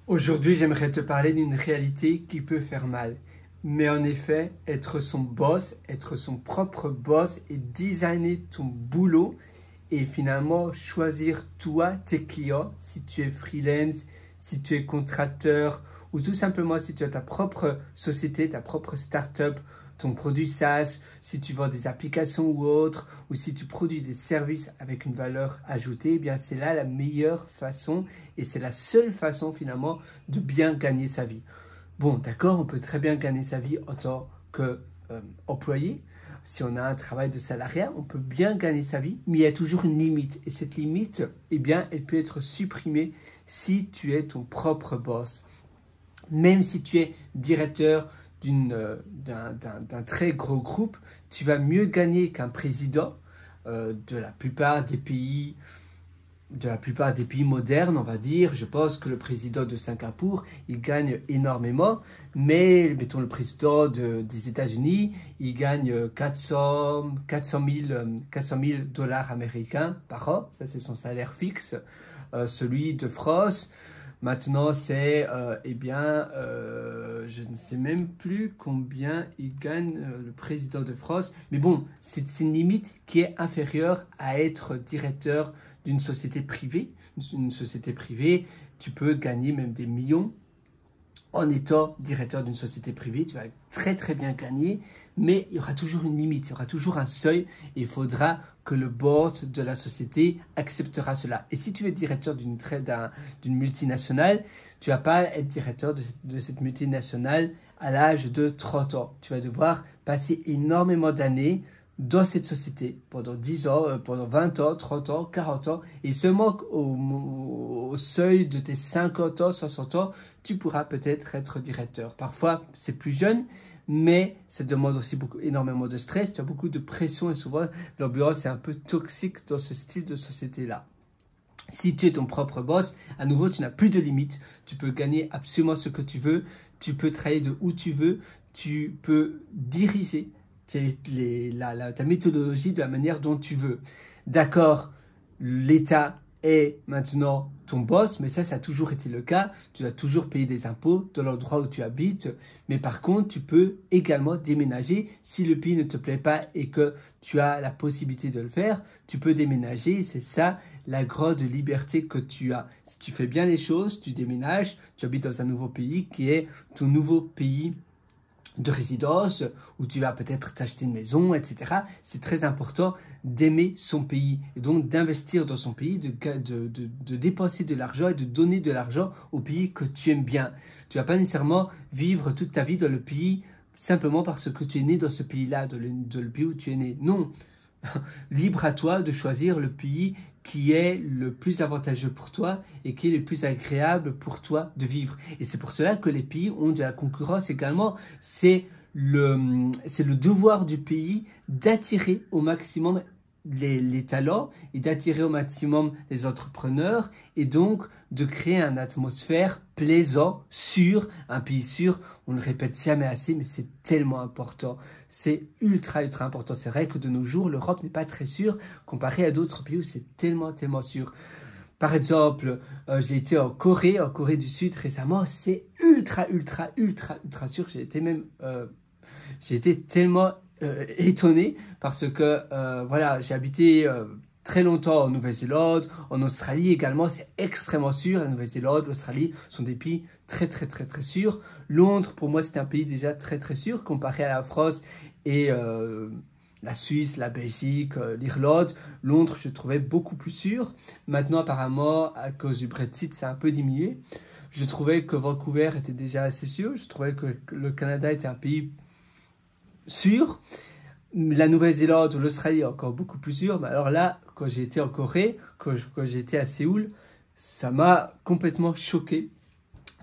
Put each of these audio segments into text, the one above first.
Aujourd'hui, j'aimerais te parler d'une réalité qui peut faire mal. Mais en effet, être son boss, être son propre boss et designer ton boulot et finalement choisir toi, tes clients, si tu es freelance, si tu es contracteur ou tout simplement si tu as ta propre société, ta propre start-up, ton produit SaaS, si tu vends des applications ou autres, ou si tu produis des services avec une valeur ajoutée, eh bien c'est là la meilleure façon et c'est la seule façon finalement de bien gagner sa vie. Bon, d'accord, on peut très bien gagner sa vie en tant qu'employé. Si on a un travail de salariat, on peut bien gagner sa vie, mais il y a toujours une limite. Et cette limite, eh bien, elle peut être supprimée si tu es ton propre boss. Même si tu es directeur d'un très gros groupe, tu vas mieux gagner qu'un président de la plupart des pays modernes, on va dire. Je pense que le président de Singapour, il gagne énormément, mais mettons le président des États-Unis, il gagne 400 000 dollars américains par an. Ça, c'est son salaire fixe. Celui de France, maintenant, c'est, je ne sais même plus combien il gagne le président de France. Mais bon, c'est une limite qui est inférieure à être directeur d'une société privée. Une société privée, tu peux gagner même des millions en étant directeur d'une société privée. Tu vas très très bien gagner, mais il y aura toujours une limite, il y aura toujours un seuil et il faudra que le board de la société acceptera cela. Et si tu es directeur d'une multinationale, tu ne vas pas être directeur de cette multinationale à l'âge de 30 ans. Tu vas devoir passer énormément d'années dans cette société pendant 10 ans, pendant 20 ans, 30 ans, 40 ans, et seulement au seuil de tes 50 ans, 60 ans, tu pourras peut-être être directeur. Parfois, c'est plus jeune, mais ça demande aussi énormément de stress, tu as beaucoup de pression et souvent l'ambiance est un peu toxique dans ce style de société-là. Si tu es ton propre boss, à nouveau, tu n'as plus de limites, tu peux gagner absolument ce que tu veux, tu peux travailler de où tu veux, tu peux diriger ta méthodologie de la manière dont tu veux. D'accord, l'État est maintenant ton boss, mais ça a toujours été le cas. Tu dois toujours payer des impôts dans l'endroit où tu habites. Mais par contre, tu peux également déménager si le pays ne te plaît pas et que tu as la possibilité de le faire. Tu peux déménager, c'est ça la grande liberté que tu as. Si tu fais bien les choses, tu déménages, tu habites dans un nouveau pays qui est ton nouveau pays de résidence, où tu vas peut-être t'acheter une maison, etc. C'est très important d'aimer son pays et donc d'investir dans son pays, de dépenser de l'argent et de donner de l'argent au pays que tu aimes bien. Tu ne vas pas nécessairement vivre toute ta vie dans le pays simplement parce que tu es né dans ce pays-là, dans le pays où tu es né. Non, libre à toi de choisir le pays qui est le plus avantageux pour toi et qui est le plus agréable pour toi de vivre. Et c'est pour cela que les pays ont de la concurrence également. C'est le devoir du pays d'attirer au maximum les talents et d'attirer au maximum les entrepreneurs et donc de créer une atmosphère plaisante, sûre, un pays sûr. On ne le répète jamais assez, mais c'est tellement important. C'est ultra important. C'est vrai que de nos jours, l'Europe n'est pas très sûre comparé à d'autres pays où c'est tellement sûr. Par exemple, j'ai été en Corée du Sud récemment. C'est ultra sûr. J'ai été tellement étonné parce que voilà, j'ai habité très longtemps en Nouvelle-Zélande, en Australie également, c'est extrêmement sûr. La Nouvelle-Zélande, l'Australie sont des pays très sûrs. Londres, pour moi, c'était un pays déjà très sûr comparé à la France et la Suisse, la Belgique, l'Irlande. Londres, je trouvais beaucoup plus sûr. Maintenant, apparemment, à cause du Brexit, c'est un peu diminué. Je trouvais que Vancouver était déjà assez sûr. Je trouvais que le Canada était un pays sûr. La Nouvelle-Zélande ou l'Australie est encore beaucoup plus sûr. Mais alors là, quand j'ai été en Corée, quand j'étais à Séoul, ça m'a complètement choqué.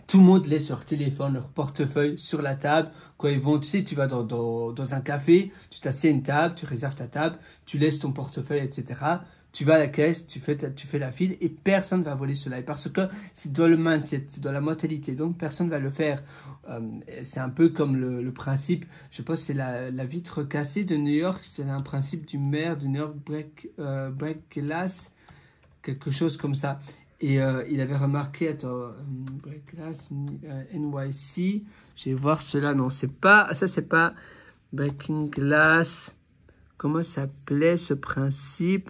Tout le monde laisse leur téléphone, leur portefeuille sur la table. Quand ils vont, tu sais, tu vas dans un café, tu t'assieds à une table, tu réserves ta table, tu laisses ton portefeuille, etc. Tu vas à la caisse, tu fais la file et personne ne va voler cela. Parce que c'est dans le mindset, c'est dans la mentalité. Donc, personne ne va le faire. C'est un peu comme le principe, je pense que c'est la vitre cassée de New York. C'est un principe du maire de New York, break glass, quelque chose comme ça. Et il avait remarqué, break glass, NYC. Je vais voir cela. Non, c'est pas... Ça, c'est pas Breaking Glass. Comment s'appelait ce principe?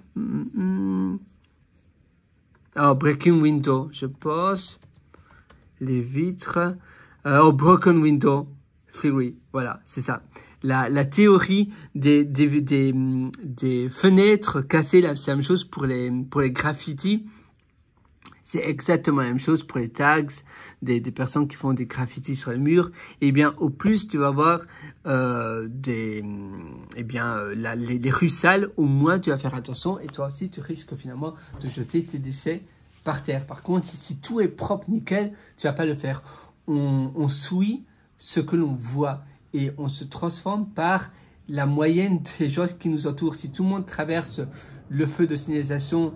Breaking Window, je pense. Les vitres. Broken Window Theory. Voilà, c'est ça. La théorie des fenêtres cassées, c'est la même chose pour les graffitis. C'est exactement la même chose pour les tags, des personnes qui font des graffitis sur les murs. Eh bien, au plus tu vas voir les rues sales, au moins tu vas faire attention. Et toi aussi, tu risques finalement de jeter tes déchets par terre. Par contre, si tout est propre, nickel, tu vas pas le faire. On suit ce que l'on voit et on se transforme par la moyenne des gens qui nous entourent. Si tout le monde traverse le feu de signalisation,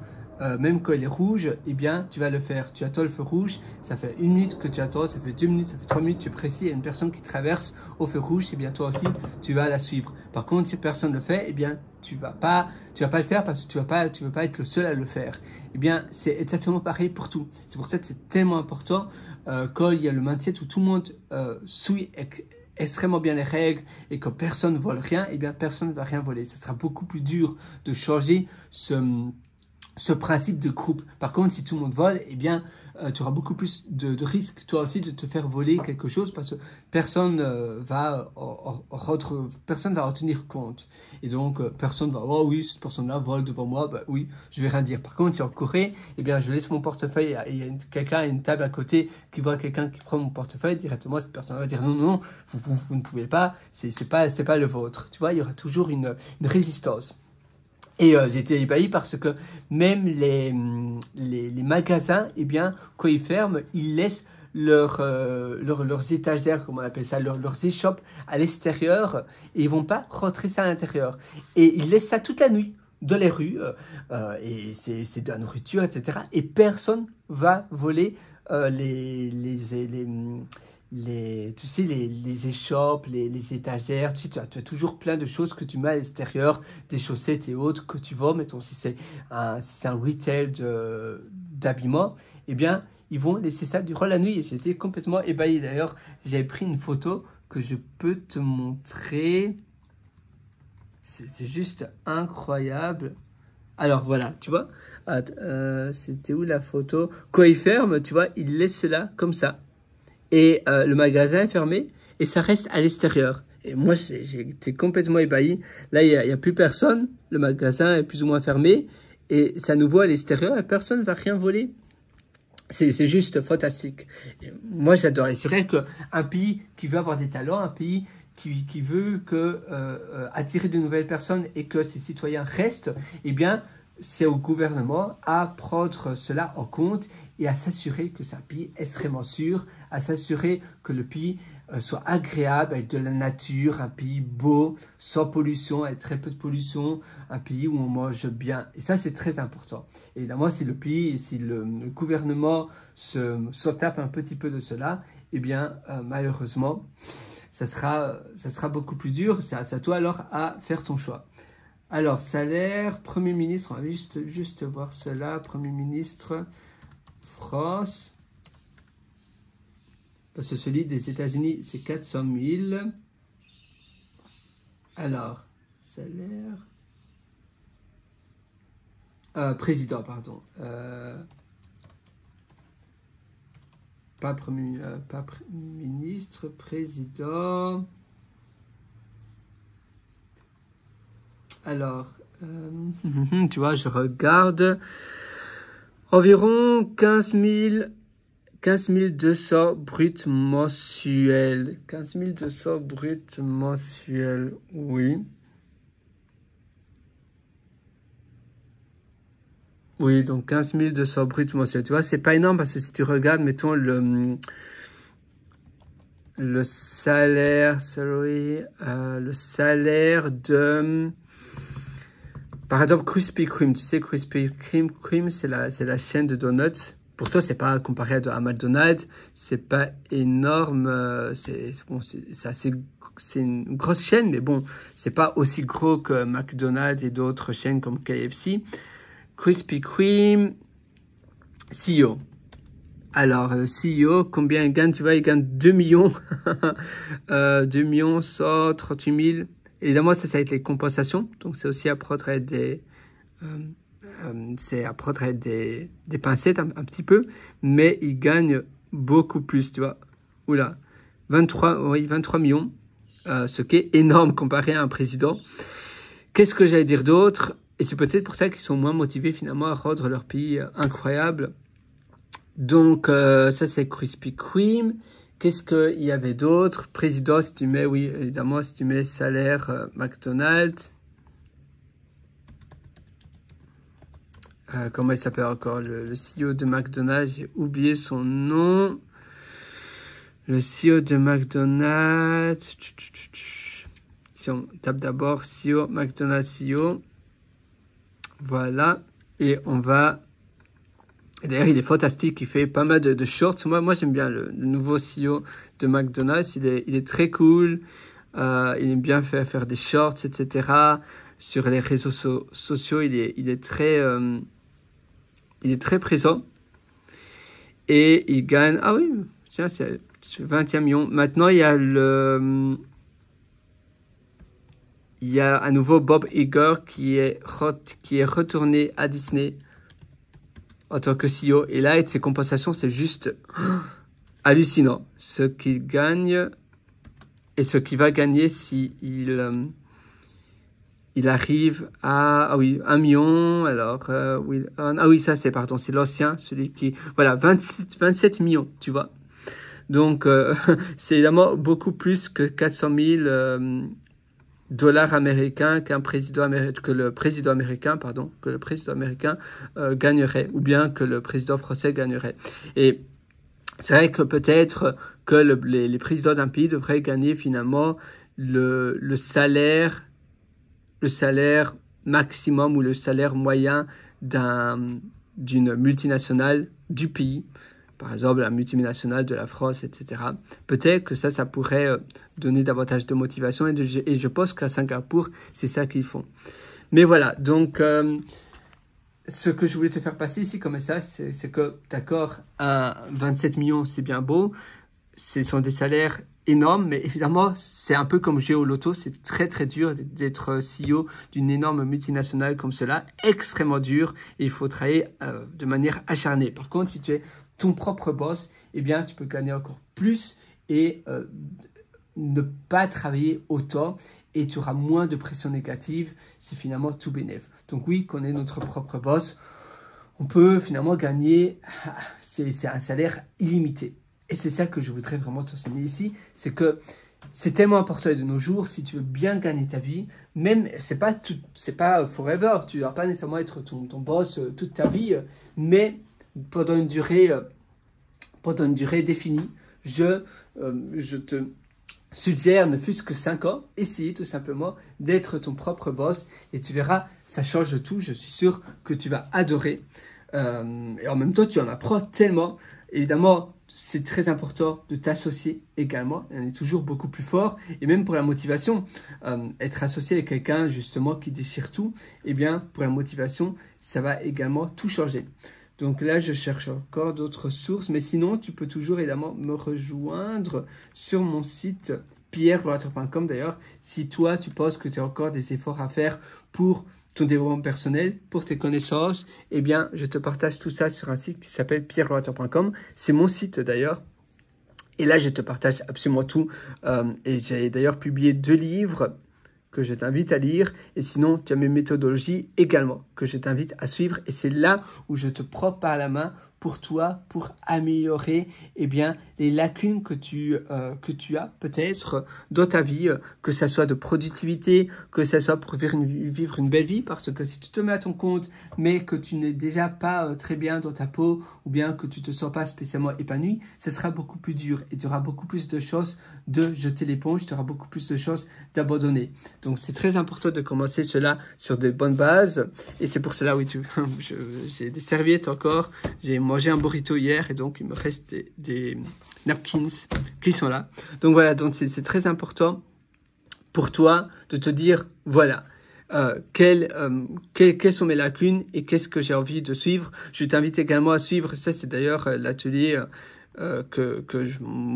même quand il est rouge, eh bien, tu vas le faire. Tu attends le feu rouge, ça fait 1 minute que tu attends, ça fait 2 minutes, ça fait 3 minutes, tu es précis, il y a une personne qui traverse au feu rouge, eh bien, toi aussi, tu vas la suivre. Par contre, si personne ne le fait, eh bien, tu vas pas le faire parce que tu veux pas être le seul à le faire. Eh bien, c'est exactement pareil pour tout. C'est pour ça que c'est tellement important quand il y a le mindset où tout le monde suit extrêmement bien les règles et que personne ne vole rien, eh bien, personne ne va rien voler. Ça sera beaucoup plus dur de changer ce principe de groupe. Par contre, si tout le monde vole, eh bien, tu auras beaucoup plus de risques, toi aussi, de te faire voler quelque chose parce que personne va retenir compte. Et donc, personne va, oh oui, cette personne-là vole devant moi, bah oui, je vais rien dire. Par contre, si en Corée, eh bien, je laisse mon portefeuille et il y a quelqu'un à une table à côté qui voit quelqu'un qui prend mon portefeuille, directement, cette personne va dire non, non, vous ne pouvez pas, c'est pas le vôtre. Tu vois, il y aura toujours une résistance. Et j'étais ébahi parce que même les magasins, eh bien, quand ils ferment, ils laissent leurs étagères, comment on appelle ça, leurs échoppes à l'extérieur et ils vont pas rentrer ça à l'intérieur. Et ils laissent ça toute la nuit dans les rues et c'est de la nourriture, etc. Et personne va voler tu sais, les échoppes, les étagères, tu sais, tu as toujours plein de choses que tu mets à l'extérieur, des chaussettes et autres que tu vends, mettons si c'est un retail d'habillement, eh bien, ils vont laisser ça durant la nuit. J'étais complètement ébahi. D'ailleurs, j'avais pris une photo que je peux te montrer. C'est juste incroyable. Alors voilà, tu vois, c'était où la photo? Quand ils ferment, tu vois, ils laissent cela comme ça. Et le magasin est fermé et ça reste à l'extérieur. Et moi, j'ai été complètement ébahi. Là, il n'y a plus personne. Le magasin est plus ou moins fermé et c'est à nouveau à l'extérieur et personne ne va rien voler. C'est juste fantastique. Et moi, j'adore. Et c'est vrai qu'un pays qui veut avoir des talents, un pays qui veut attirer de nouvelles personnes et que ses citoyens restent, eh bien, c'est au gouvernement à prendre cela en compte et à s'assurer que c'est un pays extrêmement sûr, à s'assurer que le pays soit agréable, avec de la nature, un pays beau, sans pollution, avec très peu de pollution, un pays où on mange bien. Et ça, c'est très important. Évidemment, si le pays, si le gouvernement se tape un petit peu de cela, eh bien, malheureusement, ça sera beaucoup plus dur. C'est à toi alors à faire ton choix. Alors, salaire, Premier ministre, on va juste voir cela. Premier ministre, France. Parce que celui des États-Unis, c'est 400 000. Alors, salaire. Président, pardon. Pas ministre, président. Alors, tu vois, je regarde environ 15 200 bruts mensuels. 15 200 bruts mensuels, oui. Oui, donc 15 200 bruts mensuels. Tu vois, c'est pas énorme parce que si tu regardes, mettons le salaire, le salaire de... Par exemple, Krispy Kreme, tu sais, Krispy Kreme, c'est la chaîne de donuts. Pour toi, c'est pas comparé à McDonald's, c'est pas énorme, c'est une grosse chaîne, mais bon, c'est pas aussi gros que McDonald's et d'autres chaînes comme KFC. Krispy Kreme, CEO. Alors, CEO, combien il gagne? Tu vois, il gagne 2 millions. 2 millions, 138 000. Évidemment, ça va être les compensations. Donc, c'est aussi à prendre avec des pincettes un petit peu. Mais il gagne beaucoup plus, tu vois. Oula, 23 millions. Ce qui est énorme comparé à un président. Qu'est-ce que j'allais dire d'autre? Et c'est peut-être pour ça qu'ils sont moins motivés finalement à rendre leur pays incroyable. Donc, ça, c'est Krispy Kreme. Qu'est-ce qu'il y avait d'autre? Président, si tu mets, oui, évidemment, si tu mets salaire McDonald's. Comment il s'appelle encore? Le CEO de McDonald's, j'ai oublié son nom. Le CEO de McDonald's. Si on tape d'abord CEO, McDonald's CEO. Voilà. Et on va... D'ailleurs, il est fantastique, il fait pas mal de shorts. Moi j'aime bien le nouveau CEO de McDonald's. Il est très cool. Il aime bien faire des shorts, etc. Sur les réseaux sociaux, il est très présent. Et il gagne... Ah oui, tiens, c'est 21 millions. Maintenant, il y a à nouveau Bob Iger qui est retourné à Disney en tant que CEO. Et là, ses compensations, c'est juste hallucinant. Ce qu'il gagne et ce qu'il va gagner si il arrive à 1 million. Alors, ça, c'est l'ancien, celui qui... Voilà, 27 millions, tu vois. Donc, c'est évidemment beaucoup plus que 400 000 dollars américains que le président américain gagnerait, ou bien que le président français gagnerait. Et c'est vrai que peut-être que les présidents d'un pays devraient gagner finalement le salaire maximum ou le salaire moyen d'une multinationale du pays. Par exemple, la multinationale de la France, etc. Peut-être que ça pourrait donner davantage de motivation. Et je pense qu'à Singapour, c'est ça qu'ils font. Mais voilà, donc, ce que je voulais te faire passer ici comme message, c'est que, d'accord, 27 millions, c'est bien beau. Ce sont des salaires énormes, mais évidemment, c'est un peu comme jouer au loto. C'est très, très dur d'être CEO d'une énorme multinationale comme cela. Extrêmement dur. Et il faut travailler de manière acharnée. Par contre, si tu es ton propre boss, eh bien, tu peux gagner encore plus et ne pas travailler autant et tu auras moins de pression négative. C'est finalement tout bénef. Donc oui, qu'on est notre propre boss, on peut finalement gagner, c'est un salaire illimité. Et c'est ça que je voudrais vraiment t'enseigner ici, c'est que c'est tellement important de nos jours, si tu veux bien gagner ta vie, même, c'est pas forever, tu ne dois pas nécessairement être ton boss toute ta vie, mais pendant une durée définie, je te suggère, ne fût-ce que 5 ans, essayer tout simplement d'être ton propre boss et tu verras, ça change tout. Je suis sûr que tu vas adorer et en même temps, tu en apprends tellement. Évidemment, c'est très important de t'associer également. On est toujours beaucoup plus fort et même pour la motivation, être associé avec quelqu'un justement qui déchire tout, eh bien, pour la motivation, ça va également tout changer. Donc là, je cherche encore d'autres sources. Mais sinon, tu peux toujours évidemment me rejoindre sur mon site pierregloirateur.com. D'ailleurs, si toi, tu penses que tu as encore des efforts à faire pour ton développement personnel, pour tes connaissances, eh bien, je te partage tout ça sur un site qui s'appelle pierregloirateur.com. C'est mon site d'ailleurs. Et là, je te partage absolument tout. Et j'ai d'ailleurs publié 2 livres que je t'invite à lire. Et sinon, tu as mes méthodologies également que je t'invite à suivre. Et c'est là où je te prends par la main pour toi, pour améliorer eh bien, les lacunes que tu as peut-être dans ta vie, que ce soit de productivité, que ce soit pour vivre une belle vie, parce que si tu te mets à ton compte, mais que tu n'es déjà pas très bien dans ta peau, ou bien que tu ne te sens pas spécialement épanoui, ce sera beaucoup plus dur et tu auras beaucoup plus de chances de jeter l'éponge, tu auras beaucoup plus de chances d'abandonner. Donc, c'est très important de commencer cela sur de bonnes bases et c'est pour cela, oui, j'ai des serviettes encore, j'ai mangé un burrito hier et donc il me reste des napkins qui sont là. Donc voilà, donc c'est très important pour toi de te dire, voilà, quelles sont mes lacunes et qu'est-ce que j'ai envie de suivre. Je t'invite également à suivre, ça c'est d'ailleurs l'atelier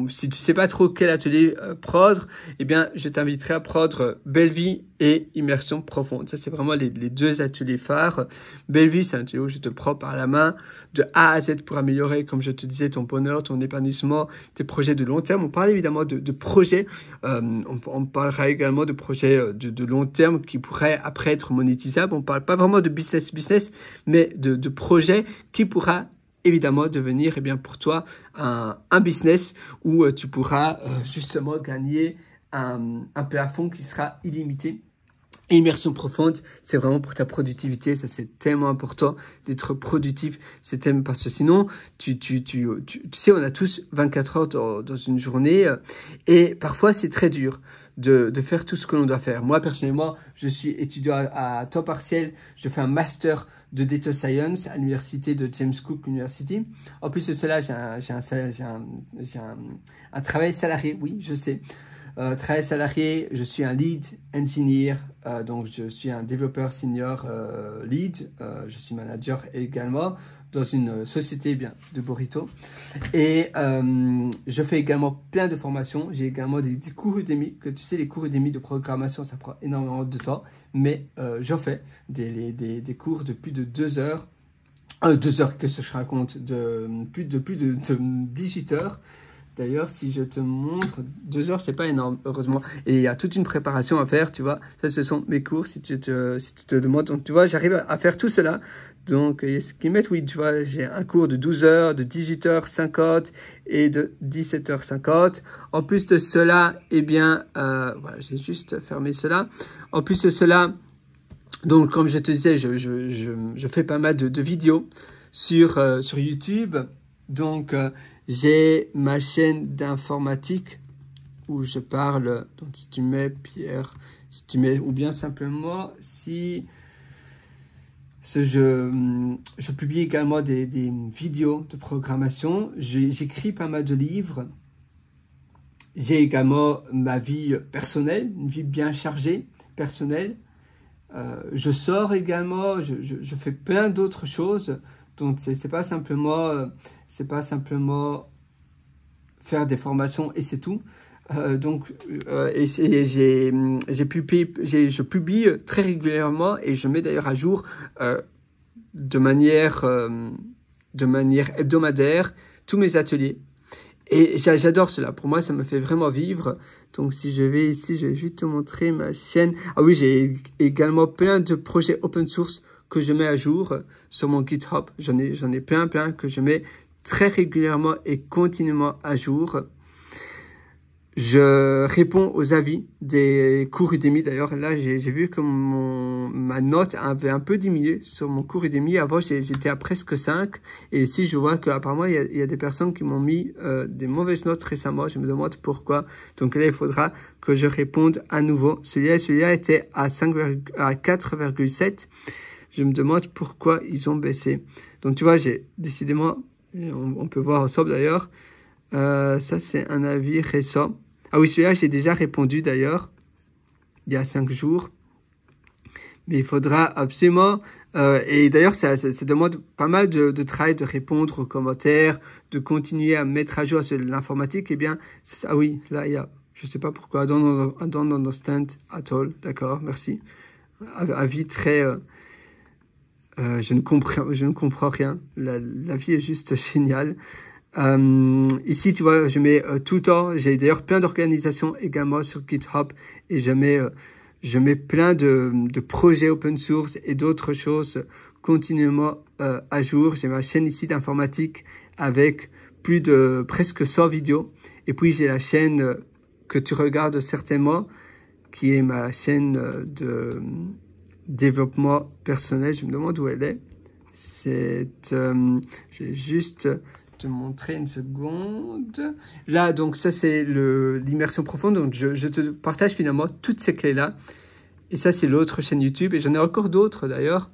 si tu sais pas trop quel atelier prendre, eh bien je t'inviterai à prendre Belle Vie et Immersion Profonde. Ça c'est vraiment les deux ateliers phares. Belle Vie, c'est un atelier où je te prends par la main de A à Z pour améliorer, comme je te disais, ton bonheur, ton épanouissement, tes projets de long terme. On parle évidemment de projets, on parlera également de projets de long terme qui pourraient après être monétisables. On parle pas vraiment de business, mais de projets qui pourra évidemment devenir pour toi un business où tu pourras justement gagner un plafond qui sera illimité. Immersion profonde, c'est vraiment pour ta productivité, ça c'est tellement important d'être productif, c'est tellement parce que sinon, tu sais, on a tous 24 heures dans une journée et parfois c'est très dur de faire tout ce que l'on doit faire. Moi personnellement, je suis étudiant à temps partiel, je fais un master de Data Science à l'université de James Cook University. En plus de cela, j'ai un travail salarié, oui, je sais. Travail salarié, je suis un lead engineer, donc je suis un développeur senior lead, je suis manager également dans une société de burrito. Et je fais également plein de formations, j'ai également des cours Udemy, que tu sais, les cours Udemy de programmation, ça prend énormément de temps, mais j'en fais des cours de plus de 2 heures, 2 heures que je raconte, de plus de 18 heures. D'ailleurs, si je te montre, 2 heures, c'est pas énorme, heureusement. Et il y a toute une préparation à faire, tu vois. Ça, ce sont mes cours, si tu te demandes. Donc, tu vois, j'arrive à faire tout cela. Donc, ce qu'ils mettent, oui, tu vois, j'ai un cours de 12 heures, de 18h50 et de 17h50. En plus de cela, voilà, j'ai juste fermé cela. En plus de cela, donc, comme je te disais, je fais pas mal de vidéos sur YouTube. Donc, j'ai ma chaîne d'informatique où je parle. Donc, si tu mets Pierre, ou bien simplement si je publie également des vidéos de programmation. J'écris pas mal de livres. J'ai également ma vie personnelle, une vie bien chargée, personnelle. Je sors également, je fais plein d'autres choses. Donc, c'est pas simplement faire des formations et c'est tout. Je publie très régulièrement et je mets d'ailleurs à jour de manière hebdomadaire tous mes ateliers. Et j'adore cela. Pour moi, ça me fait vraiment vivre. Donc, si je vais ici, je vais juste te montrer ma chaîne. Ah oui, j'ai également plein de projets open source que je mets à jour sur mon GitHub. J'en ai plein que je mets très régulièrement et continuellement à jour. Je réponds aux avis des cours Udemy. D'ailleurs, là, j'ai vu que ma note avait un peu diminué sur mon cours Udemy. Avant, j'étais à presque 5. Et ici, je vois qu'apparemment, il y a des personnes qui m'ont mis des mauvaises notes récemment. Je me demande pourquoi. Donc là, il faudra que je réponde à nouveau. Celui-là était à 4,7. Je me demande pourquoi ils ont baissé. Donc, tu vois, j'ai décidément, on peut voir ensemble d'ailleurs, ça, c'est un avis récent. Ah oui, celui-là, j'ai déjà répondu d'ailleurs, il y a 5 jours. Mais il faudra absolument... et d'ailleurs, ça demande pas mal de travail de répondre aux commentaires, de continuer à mettre à jour sur l'informatique. Eh bien, ah oui, là, il y a... Je ne sais pas pourquoi. I don't understand at all. D'accord, merci. Avis très... je ne comprends rien. La vie est juste géniale. Ici, tu vois, je mets tout le temps. J'ai d'ailleurs plein d'organisations également sur GitHub et je mets plein de projets open source et d'autres choses continuellement à jour. J'ai ma chaîne ici d'informatique avec plus de presque 100 vidéos. Et puis, j'ai la chaîne que tu regardes certainement, qui est ma chaîne de développement personnel. Je me demande où elle est. Je vais juste te montrer une seconde. Là, donc ça, c'est l'immersion profonde. Donc, je te partage finalement toutes ces clés-là. Et ça, c'est l'autre chaîne YouTube. Et j'en ai encore d'autres, d'ailleurs.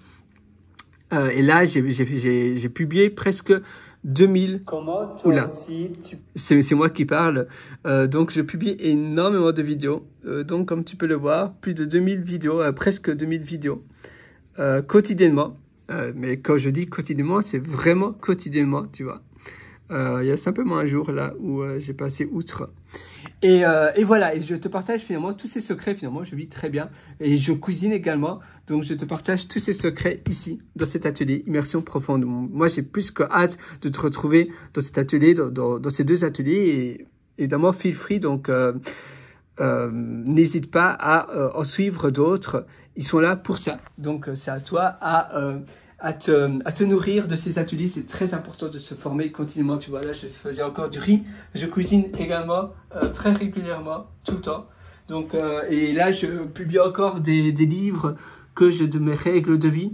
Et là, j'ai publié presque 2000... Comment toi Oula, aussi c'est moi qui parle. Donc, je publie énormément de vidéos. Donc, comme tu peux le voir, plus de 2000 vidéos, presque 2000 vidéos quotidiennement. Mais quand je dis quotidiennement, c'est vraiment quotidiennement, tu vois. Il y a simplement un jour là où j'ai passé outre. Et voilà, et je te partage finalement tous ces secrets. Finalement, je vis très bien et je cuisine également. Donc, je te partage tous ces secrets ici, dans cet atelier Immersion Profonde. Moi, j'ai plus que hâte de te retrouver dans cet atelier, dans ces deux ateliers. Et évidemment, feel free. Donc, n'hésite pas à en suivre d'autres. Ils sont là pour ça. Donc, c'est à toi à te nourrir de ces ateliers. C'est très important de se former continuellement. Tu vois, là, je faisais encore du riz. Je cuisine également très régulièrement, tout le temps. Donc, et là, je publie encore des livres de mes règles de vie.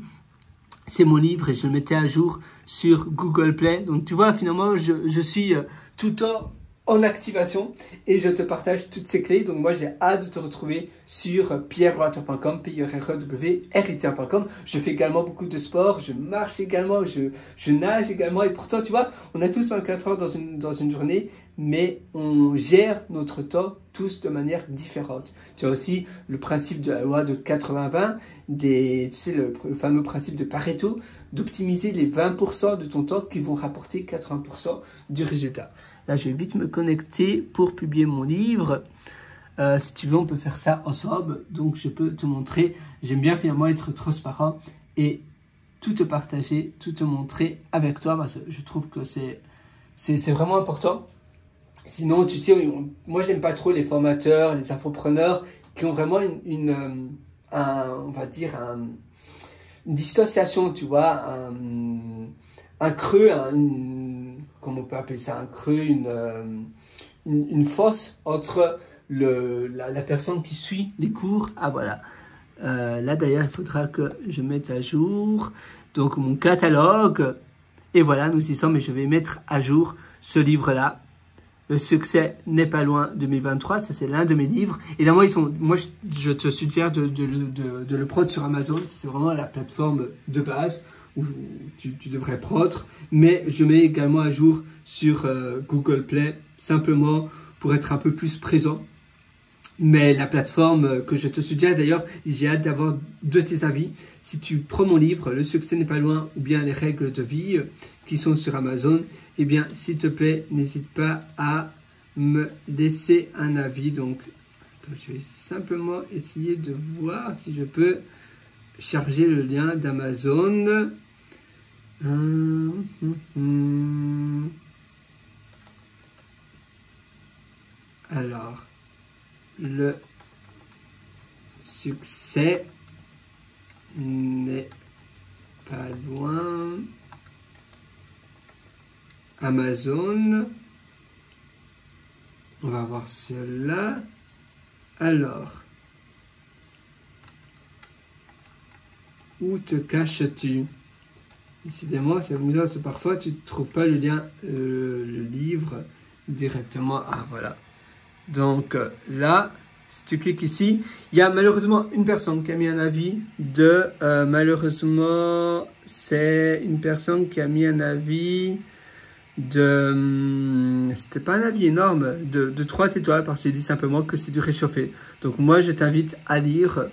C'est mon livre et je le mettais à jour sur Google Play. Donc, tu vois, finalement, je suis tout le temps en activation et je te partage toutes ces clés. Donc moi j'ai hâte de te retrouver sur pierrewater.com, pierrewriter.com. Je fais également beaucoup de sport, je marche également, je nage également, et pourtant tu vois, on a tous 24 heures dans une journée, mais on gère notre temps tous de manière différente. Tu as aussi le principe de la loi de 80-20, tu sais, le fameux principe de Pareto, d'optimiser les 20% de ton temps qui vont rapporter 80% du résultat. Là, je vais vite me connecter pour publier mon livre. Si tu veux, on peut faire ça ensemble. Donc, je peux te montrer. J'aime bien finalement être transparent et tout te partager, tout te montrer avec toi, parce que je trouve que c'est vraiment important. Sinon, tu sais, moi, j'aime pas trop les formateurs, les infopreneurs qui ont vraiment on va dire, une distanciation, tu vois, un creux, comment on peut appeler ça, un creux, une fosse entre la personne qui suit les cours. Ah voilà, là d'ailleurs il faudra que je mette à jour donc mon catalogue, et voilà, nous y sommes, et je vais mettre à jour ce livre là. Le succès n'est pas loin 2023, ça c'est l'un de mes livres. Évidemment, moi je te suggère de le prendre sur Amazon, c'est vraiment la plateforme de base où tu devrais prendre. Mais je mets également à jour sur Google Play, simplement pour être un peu plus présent. Mais la plateforme que je te suggère, d'ailleurs, j'ai hâte d'avoir de tes avis. Si tu prends mon livre, Le succès n'est pas loin, ou bien Les règles de vie, qui sont sur Amazon, eh bien, s'il te plaît, n'hésite pas à me laisser un avis. Donc, attends, je vais simplement essayer de voir si je peux charger le lien d'Amazon. Alors, le succès n'est pas loin. Amazon. On va voir cela. Alors, où te caches-tu? Décidément, c'est amusant, parce que parfois tu ne trouves pas le lien, le livre directement. Ah, voilà. Donc là, si tu cliques ici, il y a malheureusement une personne qui a mis un avis de... malheureusement, c'est une personne qui a mis un avis de... C'était pas un avis énorme, de 3 étoiles, parce qu'il dit simplement que c'est du réchauffé. Donc moi, je t'invite à lire...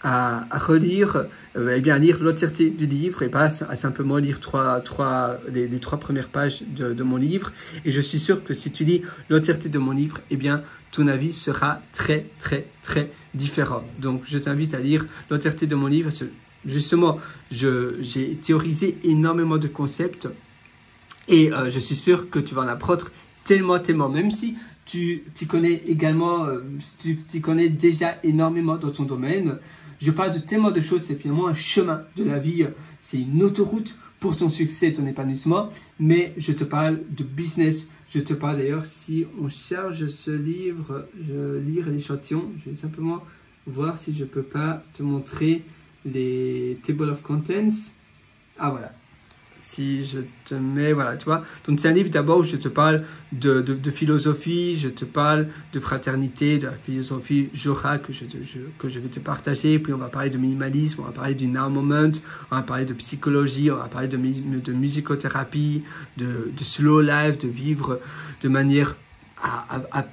à relire, eh bien, à lire l'entièreté du livre et pas à simplement lire les 3 premières pages de mon livre. Et je suis sûr que si tu lis l'entièreté de mon livre, eh bien, ton avis sera très, très, très différent. Donc, je t'invite à lire l'entièreté de mon livre. Justement, j'ai théorisé énormément de concepts et je suis sûr que tu vas en apprendre tellement, tellement. Même si tu connais également, tu connais déjà énormément dans ton domaine. Je parle de tellement de choses, c'est finalement un chemin de la vie, c'est une autoroute pour ton succès et ton épanouissement, mais je te parle de business, je te parle d'ailleurs, si on charge ce livre, je lire l'échantillon, je vais simplement voir si je peux pas te montrer les table of contents. Ah voilà, si je te mets, voilà, tu vois. Donc, c'est un livre d'abord où je te parle de philosophie, je te parle de fraternité, de la philosophie Jora que je vais te partager. Puis, on va parler de minimalisme, on va parler du now moment, on va parler de psychologie, on va parler de musicothérapie, de slow life, de vivre de manière à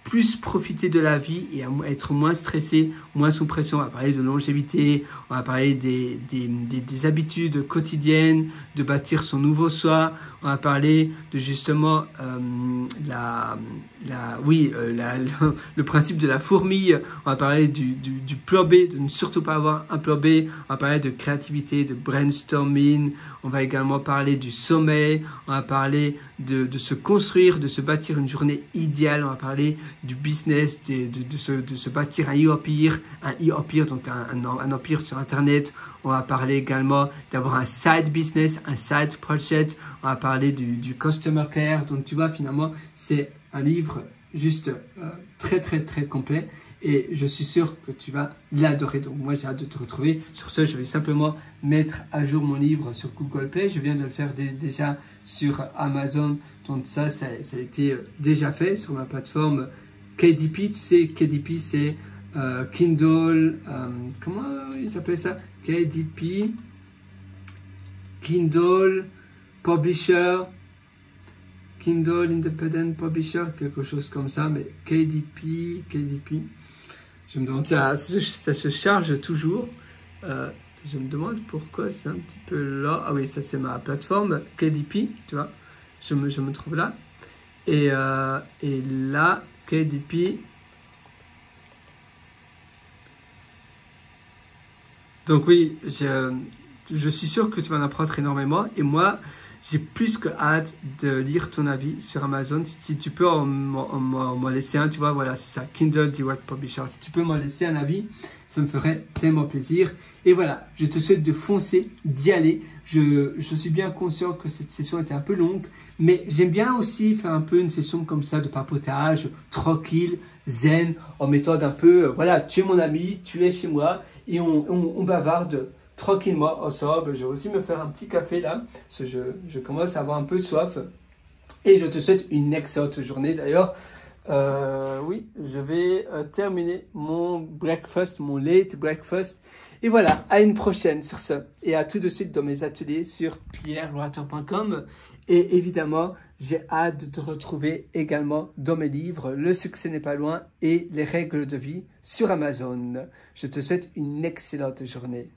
plus profiter de la vie et à être moins stressé, moins sous pression. On va parler de longévité, on va parler des habitudes quotidiennes, de bâtir son nouveau soi. On va parler de justement le principe de la fourmi. On va parler du plan B, de ne surtout pas avoir un plan B. On va parler de créativité, de brainstorming. On va également parler du sommeil. On va parler de se construire, de se bâtir une journée idéale. On va parler du business, de se bâtir un e-empire, donc un empire sur Internet. On va parler également d'avoir un side business, un side project. On va parler du customer care. Donc, tu vois, finalement, c'est un livre juste très, très, très complet. Et je suis sûr que tu vas l'adorer. Donc, moi, j'ai hâte de te retrouver. Sur ce, je vais simplement mettre à jour mon livre sur Google Play. Je viens de le faire déjà sur Amazon. Donc, ça a été déjà fait sur ma plateforme KDP. Tu sais, KDP, c'est Kindle. Comment ils appellent ça? KDP. Kindle Publisher. Kindle Independent Publisher, quelque chose comme ça. Mais KDP. Je me demande, ça se charge toujours. Je me demande pourquoi c'est un petit peu là. Ah oui, ça c'est ma plateforme KDP, tu vois. Je me trouve là. Et là, KDP. Donc oui, je suis sûr que tu vas en apprendre énormément. Et moi, j'ai plus que hâte de lire ton avis sur Amazon. Si tu peux m'en laisser un, tu vois, voilà, c'est ça, Kindle Direct Publisher. Si tu peux m'en laisser un avis, ça me ferait tellement plaisir. Et voilà, je te souhaite de foncer, d'y aller. Je suis bien conscient que cette session était un peu longue, mais j'aime bien aussi faire un peu une session comme ça de papotage, tranquille, zen, en méthode un peu, voilà, tu es mon ami, tu es chez moi, et on bavarde tranquillement ensemble. Je vais aussi me faire un petit café là, parce que je commence à avoir un peu soif. Et je te souhaite une excellente journée. D'ailleurs, oui, je vais terminer mon breakfast, mon late breakfast. Et voilà, à une prochaine sur ce. Et à tout de suite dans mes ateliers sur pierreloiter.com. Et évidemment, j'ai hâte de te retrouver également dans mes livres Le succès n'est pas loin et Les règles de vie sur Amazon. Je te souhaite une excellente journée.